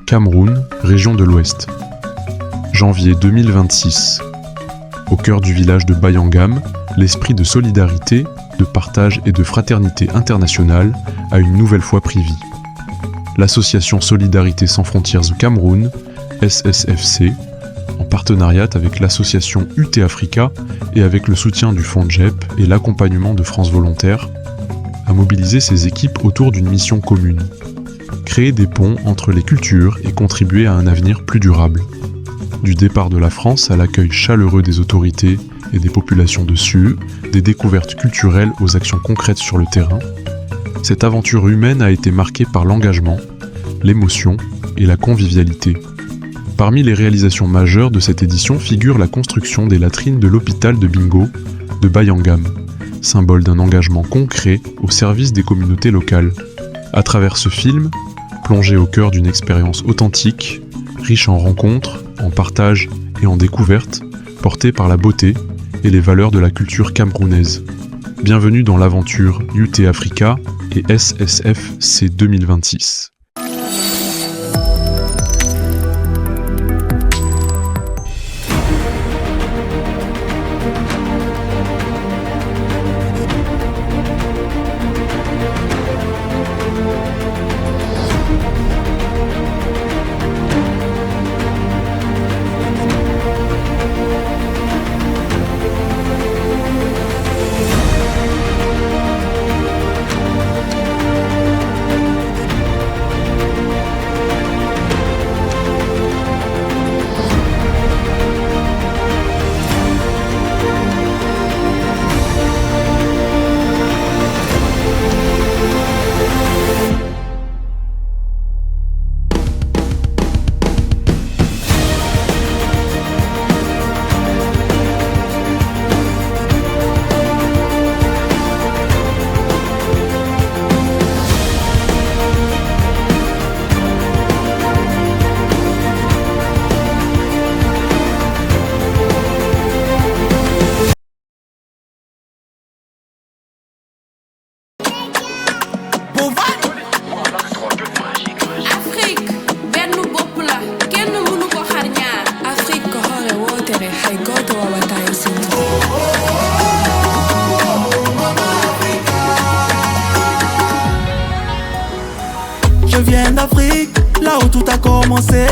Cameroun, région de l'Ouest. Janvier 2026. Au cœur du village de Bayangam, l'esprit de solidarité, de partage et de fraternité internationale a une nouvelle fois pris vie. L'association Solidarité sans frontières du Cameroun, SSFC, en partenariat avec l'association UT Africa et avec le soutien du Fonds JEP et l'accompagnement de France Volontaire, a mobilisé ses équipes autour d'une mission commune: créer des ponts entre les cultures et contribuer à un avenir plus durable. Du départ de la France à l'accueil chaleureux des autorités et des populations dessus, des découvertes culturelles aux actions concrètes sur le terrain, cette aventure humaine a été marquée par l'engagement, l'émotion et la convivialité. Parmi les réalisations majeures de cette édition figure la construction des latrines de l'hôpital de Bingo de Bayangam, symbole d'un engagement concret au service des communautés locales. À travers ce film, plongé au cœur d'une expérience authentique, riche en rencontres, en partages et en découvertes, portée par la beauté et les valeurs de la culture camerounaise. Bienvenue dans l'aventure UT Africa et SSFC 2026. Je viens d'Afrique, là où tout a commencé.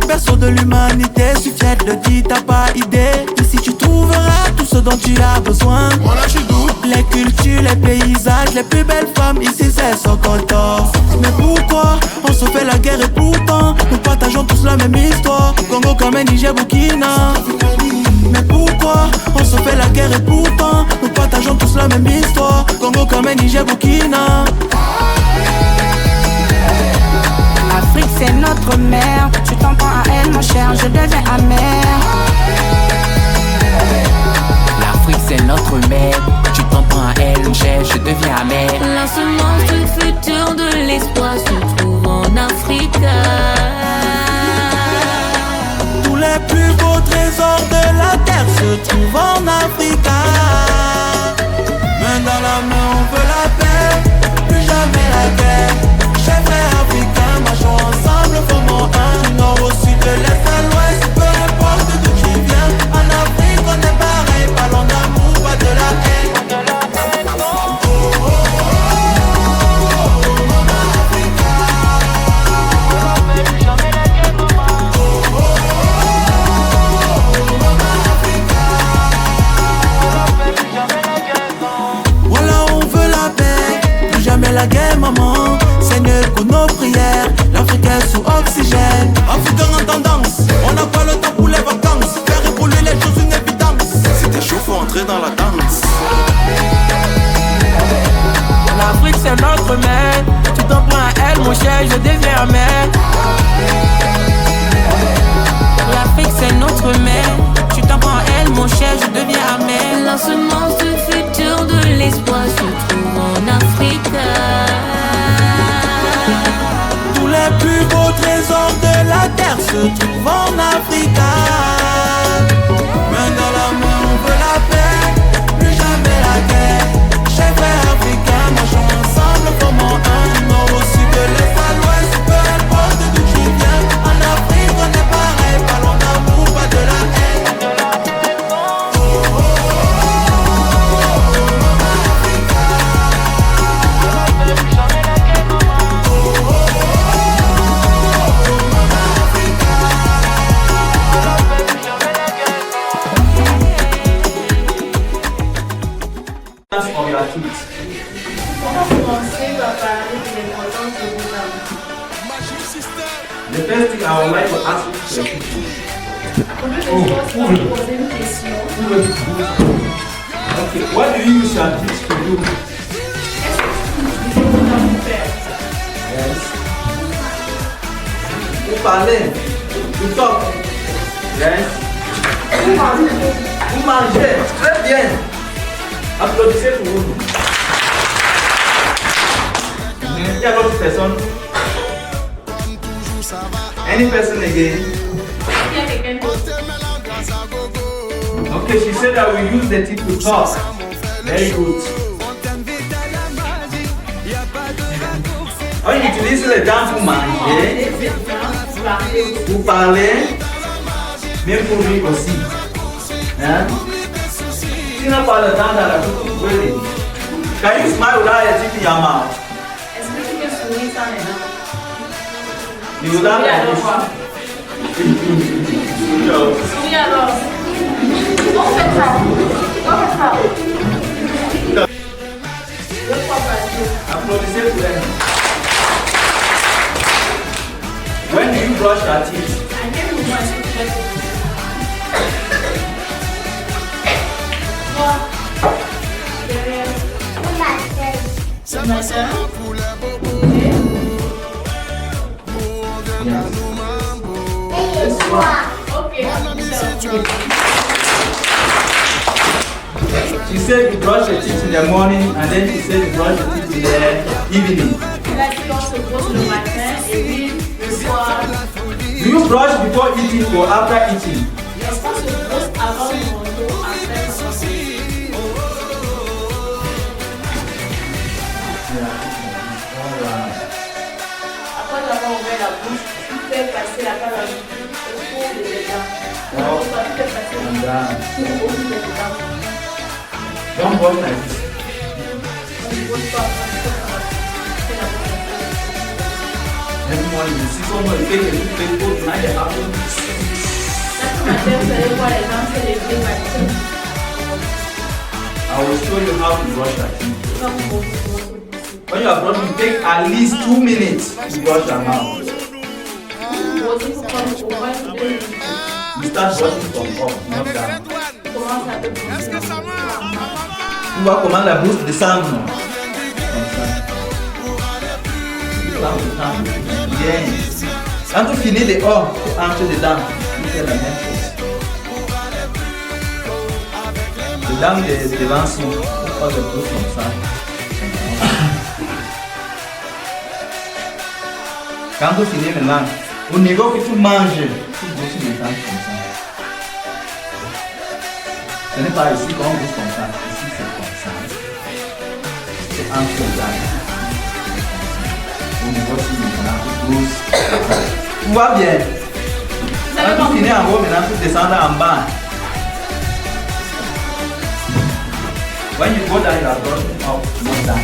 Berceau de l'humanité, suis fier de qui t'as pas idée. Ici tu trouveras tout ce dont tu as besoin. Voilà, je suis d'où? Les cultures, les paysages, les plus belles femmes, ici c'est Sokoto. Mais pourquoi on se fait la guerre et pourtant nous partageons tous la même histoire? Congo, Cameroun, Niger, Burkina. Mais pourquoi on se fait la guerre et pourtant nous partageons tous la même histoire? Congo, Cameroun, Niger, Burkina. L'Afrique c'est notre mère, tu t'en prends à elle mon cher, je deviens amer. L'Afrique c'est notre mère, tu t'en prends à elle mon cher, je deviens amer. La semence du futur de l'espoir se trouve en Afrique. Tous les plus beaux trésors de la terre se trouvent en Afrique. Main dans la main on veut la paix, plus jamais la guerre. Chers frères africains, marchons ensemble, formons un. Du nord au sud, de l'est à l'ouest, peu importe d'où tu viens. En Afrique on est pareil, parlons d'amour, pas de la haine. Voilà, on veut la paix, plus jamais la guerre, maman. Seigneur, pour nos prières, l'Afrique est sous oxygène. Africain en tendance, on n'a pas le temps pour les vacances. Faire évoluer les choses, une évidence. Si t'es chaud, faut entrer dans la danse. L'Afrique c'est notre mère, tu t'en prends à elle mon cher, je deviens mère. L'Afrique c'est notre mère, tu t'en prends à elle mon cher, je deviens amer. La semence du futur de l'espoir se trouve en Afrique. Tous les plus beaux trésors de la terre se trouvent en Afrique. Main dans la main, on veut la paix, plus jamais la guerre. Of your teeth. On va commencer par parler de l'importance de vos dents. The first thing I would like to ask you Pour le poser une question. okay, what do you use your teeth to do? Est-ce que vous utilisez vos dents pour faire? Yes. Vous parlez. Vous talk. Yes. Vous mangez. Très bien. Applaudissez pour vous. Il y a d'autres personnes. Any person again? Il y a quelqu'un d'autre. Okay, she said that we use the teeth to talk. Very good. On utilise les dents pour manger, pour parler, même pour rire aussi. Hein? Si tu n'as pas le temps dans la bouche, tu peux rire. Can you smile without a teeth in your mouth? Est-ce que tu peux sourire sans les dents? You will not Oui, alors like quoi? this. Oui, alors. On fait ça. On fait ça. Deux fois par jour. Applaudissez pour elle. When do you brush your teeth? À quel moment est-ce que tu fais ça? Toi, derrière. Le matin. Ok. She said you brush your teeth in the morning and then she said you brush your teeth in the evening. Elle a dit qu'on se brosse le matin et puis le soir. Do you brush before eating or after eating? Est-ce qu'on se brosse avant le manteau, après le manteau? Après avoir ouvert la bouche, tu fais passer la parole autour des dents. Tu fais passer la parole autour des dents. Don't brush like this. On ne brosse pas, on fait la parole. Every morning you see someone take a toothpaste, put it in the apple. Chaque matin, vous allez voir les gens se lever matin. I will show you how to brush your teeth. Comme vous brossez. When you are brushing, take at least 2 minutes to brush your mouth. Vous brossez pour prendre au moins 2 minutes. You start brushing from up, not down. Commence à te brosser. Tu vois comment la bouche descend. Comme ça. Bien. Quand tu finis dehors, tu entres dedans. Tu fais la même chose. Les dents devant sont, tu fais le bouche comme ça. Quand tu finis maintenant, au niveau que tu manges, tu bouges les dents comme ça. Ce n'est pas ici qu'on bouge comme ça. Ici, c'est comme ça. C'est entre les dents. Au niveau ici, maintenant, tu bouges. Tu vois bien. Quand tu finis en haut, maintenant, tu descends en bas. When you go down, you are brushing up, not down.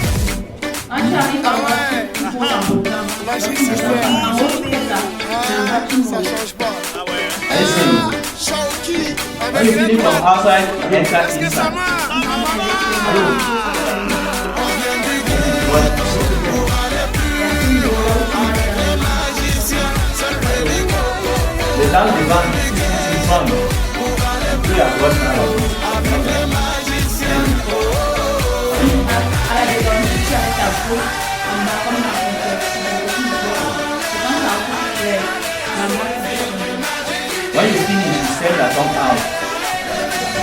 Quand tu arrives en bas, tu poses en haut. En haut, tu fais ça. En bas, tu montes. I see. When you finish from outside, you enter inside. Les dents devant, in front. Tu as brush now. À la dégonne, tu arrêtes ta bouche. En bas, comme dans ton cœur. C'est quand ta bouche est la moitié de ton nez. When you finish, you set the tongue out.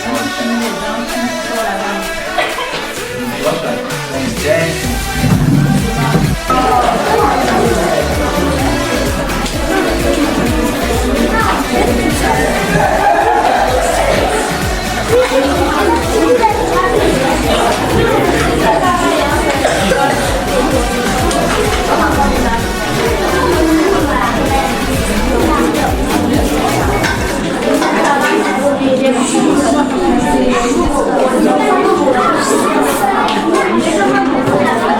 Quand tu finis les dents, tu sors la langue. You brush like then Thank you.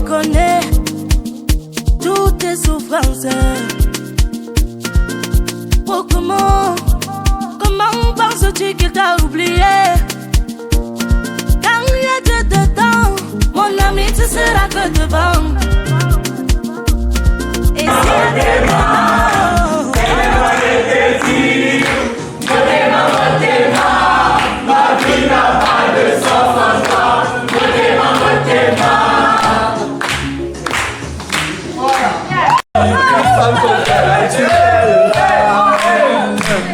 connaît toutes tes souffrances. Oh, comment penses-tu qu'il t'a oublié? Quand il y a Dieu dedans, mon ami, tu seras que devant. Et si y a Dieu dedans, ma vie n'a pas de sens sans toi.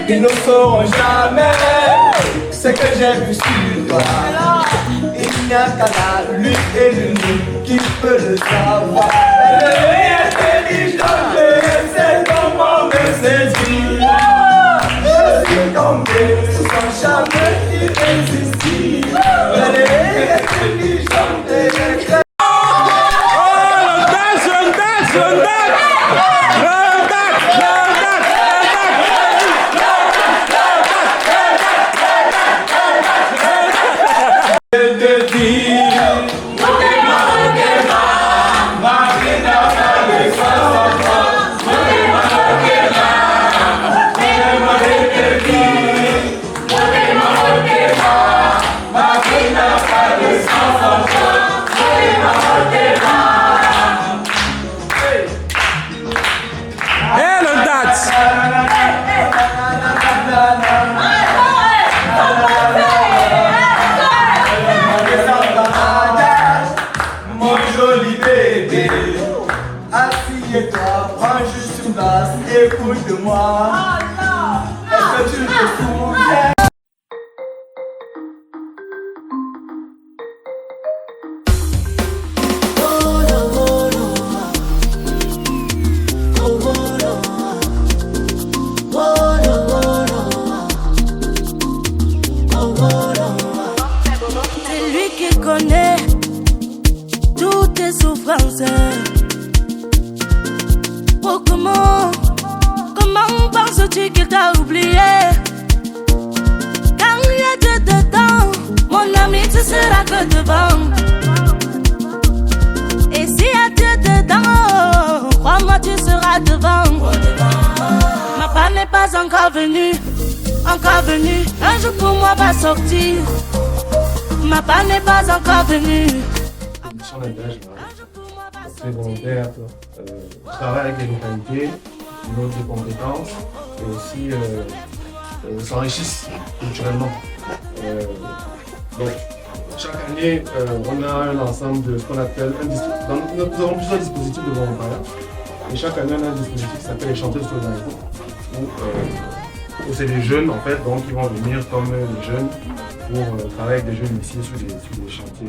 Ils ne sauront jamais ce que j'ai vu sur toi. Il n'y a qu'à la lune et l'une qui peut le savoir. Elle est intelligente, c'est comment me saisir. Je suis tombé sans jamais irrésistible. Elle est intelligente et très... Écoute-moi, est-ce que tu te souviens? c'est lui qui connaît toutes tes souffrances. Oh, comment penses-tu qu'il t'a oublié? Quand il y a Dieu dedans, mon ami, tu seras que devant. Et s'il y a Dieu dedans, crois-moi, tu seras devant. Ma part n'est pas encore venue. Un jour pour moi va sortir. Ma part n'est pas encore venue. Son engagement, c'est volontaire, travailler avec les localités, d'autres compétences et aussi s'enrichissent culturellement. Donc, chaque année, on a un ensemble de ce qu'on appelle nous avons plusieurs dispositifs de volontariat. Et chaque année, on a un dispositif qui s'appelle les chantiers de solidarité, où c'est des jeunes en fait, donc qui vont venir comme les jeunes pour travailler avec des jeunes ici sur des chantiers.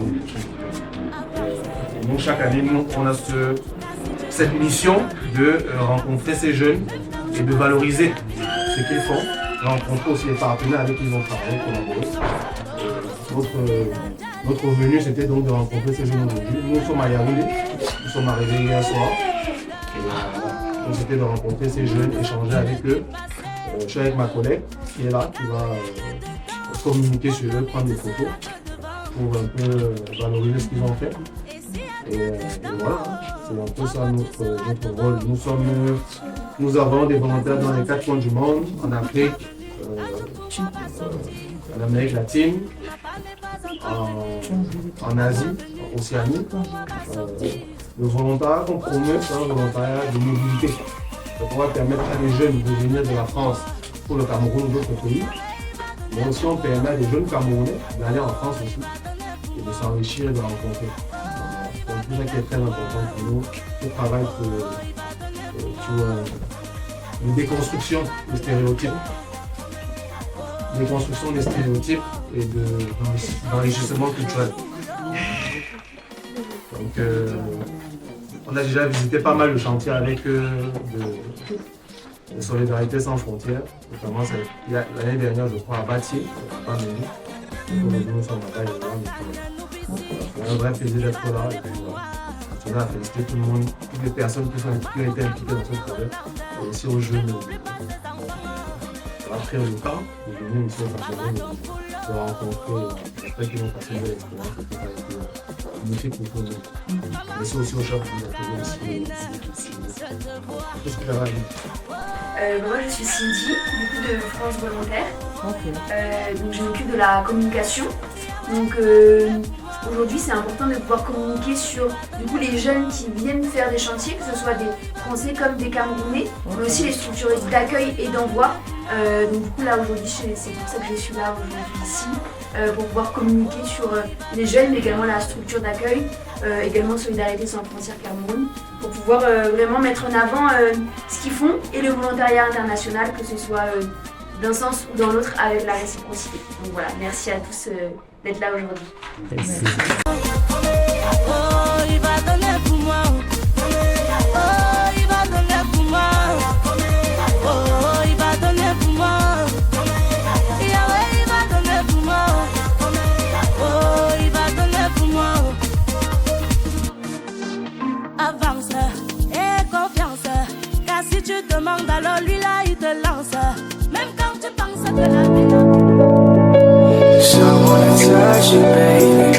Et nous, chaque année, on a cette mission de rencontrer ces jeunes et de valoriser ce qu'ils font, rencontrer aussi les partenaires avec qui ils ont travaillé, collaboré. Notre venue, c'était donc de rencontrer ces jeunes aujourd'hui. Nous sommes à Yaoundé, nous sommes arrivés hier soir. Donc c'était de rencontrer ces jeunes, échanger avec eux. Je suis avec ma collègue qui est là, qui va communiquer sur eux, prendre des photos pour un peu valoriser ce qu'ils ont fait. Et voilà, c'est un peu ça notre rôle. Nous avons des volontaires dans les 4 coins du monde, en Afrique, en Amérique latine, en Asie, en Océanie. Le volontariat qu'on promeut, c'est un volontariat de mobilité. Ça pourra permettre à des jeunes de venir de la France pour le Cameroun ou d'autres pays. Mais aussi on permet à des jeunes Camerounais d'aller en France aussi et de s'enrichir et de rencontrer. C'est tout ça qui est très important pour nous. Ce travail sur une déconstruction des stéréotypes. Déconstruction des stéréotypes et d'enrichissement culturel. Donc on a déjà visité pas mal de chantiers avec de Solidarité sans frontières, notamment l'année dernière, je crois, à Bâtier, nous sommes à c'est un vrai plaisir d'être là. Et puis, je tiens à féliciter tout le monde, toutes les personnes qui ont été impliquées dans ce projet, et aussi aux jeunes. Après le temps, de venir ici au Cameroun, de rencontrer, j'espère qu'ils vont passer une belle expérience. bénéfique pour tout le monde. Merci aussi au chef de la télé aussi. Qu'est-ce que j'avais à dire? Moi je suis Cindy, du coup de France Volontaire. Donc je m'occupe de la communication. Donc aujourd'hui c'est important de pouvoir communiquer sur du coup, les jeunes qui viennent faire des chantiers, que ce soit des Français comme des Camerounais, mais aussi les structures d'accueil et d'envoi. Donc du coup là aujourd'hui c'est pour ça que je suis là aujourd'hui ici, pour pouvoir communiquer sur les jeunes, mais également la structure d'accueil, également Solidarité sans frontières Cameroun, pour pouvoir vraiment mettre en avant ce qu'ils font et le volontariat international, que ce soit d'un sens ou dans l'autre avec la réciprocité. Donc voilà, merci à tous d'être là aujourd'hui. Oh, il va donner pour moi. Oh, il va donner pour moi. Oh, il va donner pour moi. Yahweh, il va donner pour moi. Oh, il va donner pour moi. Avance et confiance, car si tu demandes alors lui là il te lance. Même quand tu penses que la vie. Someone touch you, baby.